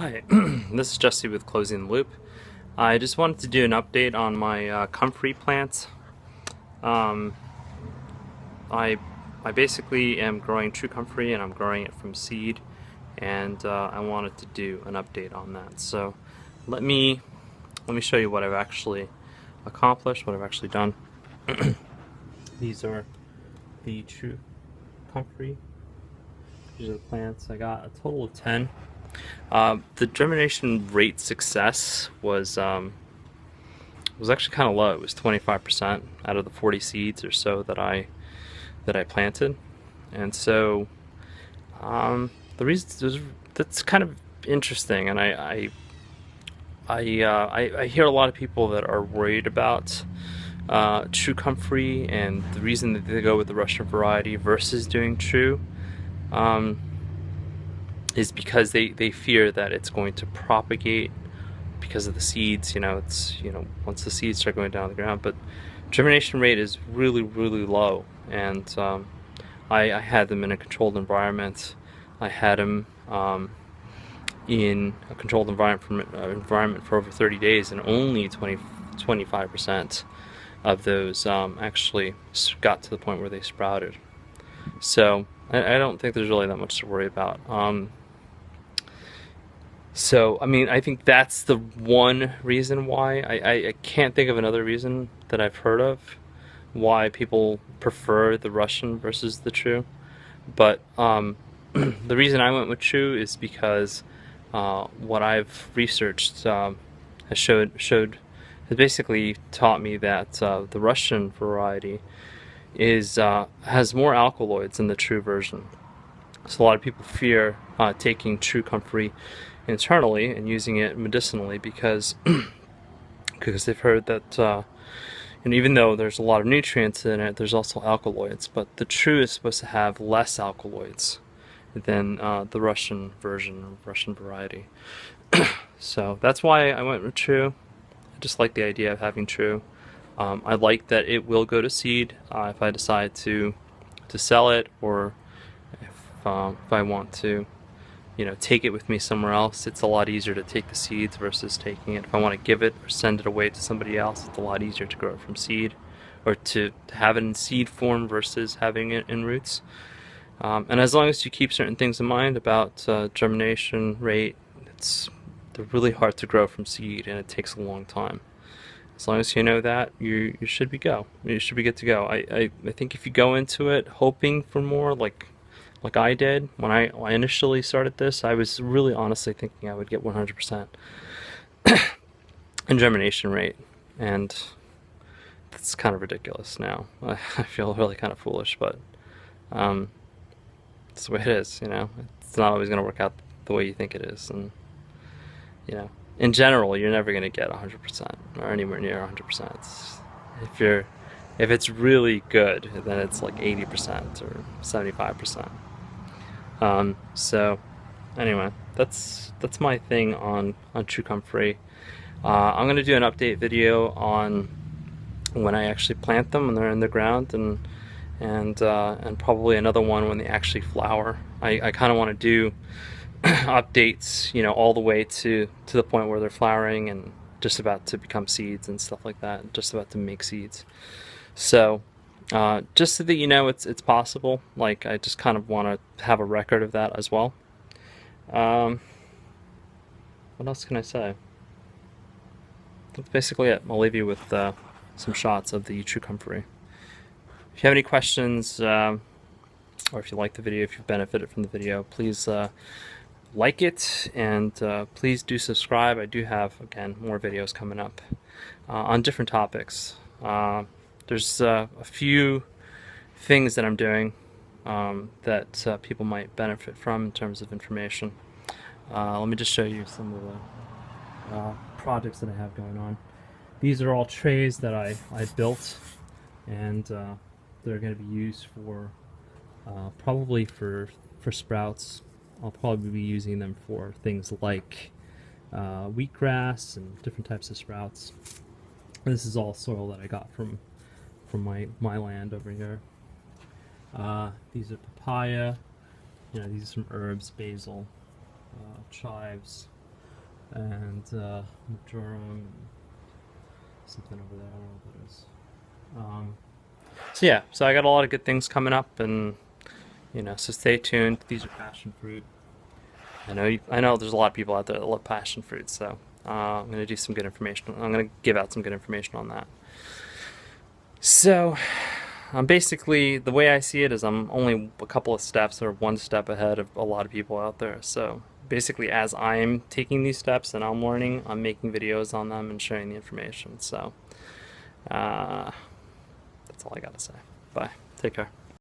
Hi, this is Jesse with Closing the Loop. I just wanted to do an update on my comfrey plants. Um, I I basically am growing true comfrey and I'm growing it from seed, and I wanted to do an update on that. So let me let me show you what I've actually accomplished, what I've actually done. These are the true comfrey. These are the plants. I got a total of 10. The germination rate success was actually kind of low. It was 25% out of the 40 seeds or so that I planted, and so the reason that's kind of interesting. And I hear a lot of people that are worried about true comfrey, and the reason that they go with the Russian variety versus doing true um, is because they fear that it's going to propagate because of the seeds. Once the seeds start going down the ground. But germination rate is really, really low, and I had them in a controlled environment. I had them in a controlled environment for over 30 days, and only 25% of those actually got to the point where they sprouted. So I don't think there's really that much to worry about. I mean, I think that's the one reason why. I can't think of another reason that I've heard of why people prefer the Russian versus the true. But the reason I went with true is because what I've researched has basically taught me that the Russian variety has more alkaloids than the true version. So a lot of people fear taking true comfrey internally and using it medicinally because because they've heard that and even though there's a lot of nutrients in it, there's also alkaloids. But the true is supposed to have less alkaloids than the Russian version, or Russian variety. So that's why I went with true. I just like the idea of having true. I like that it will go to seed if I decide to sell it, or if I want to, take it with me somewhere else. It's a lot easier to take the seeds versus taking it. If I want to give it or send it away to somebody else, it's a lot easier to grow it from seed, or to have it in seed form versus having it in roots. And as long as you keep certain things in mind about germination rate, they're really hard to grow from seed, and it takes a long time. As long as you know that, you should be good to go. I think if you go into it hoping for more, like I did when I initially started this, I was really honestly thinking I would get 100% in germination rate, and that's kind of ridiculous now. I feel really kind of foolish, but um, it's the way it is. It's not always going to work out the way you think it is, and in general, you're never going to get 100% or anywhere near 100%. If it's really good, then it's like 80% or 75%. So anyway, that's my thing on true comfrey. I'm gonna do an update video on when I actually plant them when they're in the ground, and probably another one when they actually flower. I kind of want to do updates, all the way to the point where they're flowering and just about to become seeds and stuff like that, just about to make seeds. So just so that it's possible. Like, I just kind of want to have a record of that as well. Um, what else can I say? That's basically it. I'll leave you with some shots of the true comfrey. If you have any questions, or if you like the video, if you've benefited from the video, please like it, and please do subscribe. I do have, again, more videos coming up on different topics. There's a few things that I'm doing that people might benefit from in terms of information. Let me just show you some of the projects that I have going on. These are all trays that I built, and they're going to be used for probably for sprouts. I'll probably be using them for things like wheatgrass and different types of sprouts. This is all soil that I got from my land over here. These are papaya. These are some herbs, basil, chives, and marjoram, something over there. I don't know what that is. So yeah, so I got a lot of good things coming up, and so stay tuned. These are passion fruit. I know there's a lot of people out there that love passion fruit, so I'm gonna do some good information. I'm gonna give out some good information on that. So, basically, the way I see it is I'm only a couple of steps or one step ahead of a lot of people out there. So, basically, as I'm taking these steps and I'm learning, I'm making videos on them and sharing the information. So, that's all I gotta say. Bye. Take care.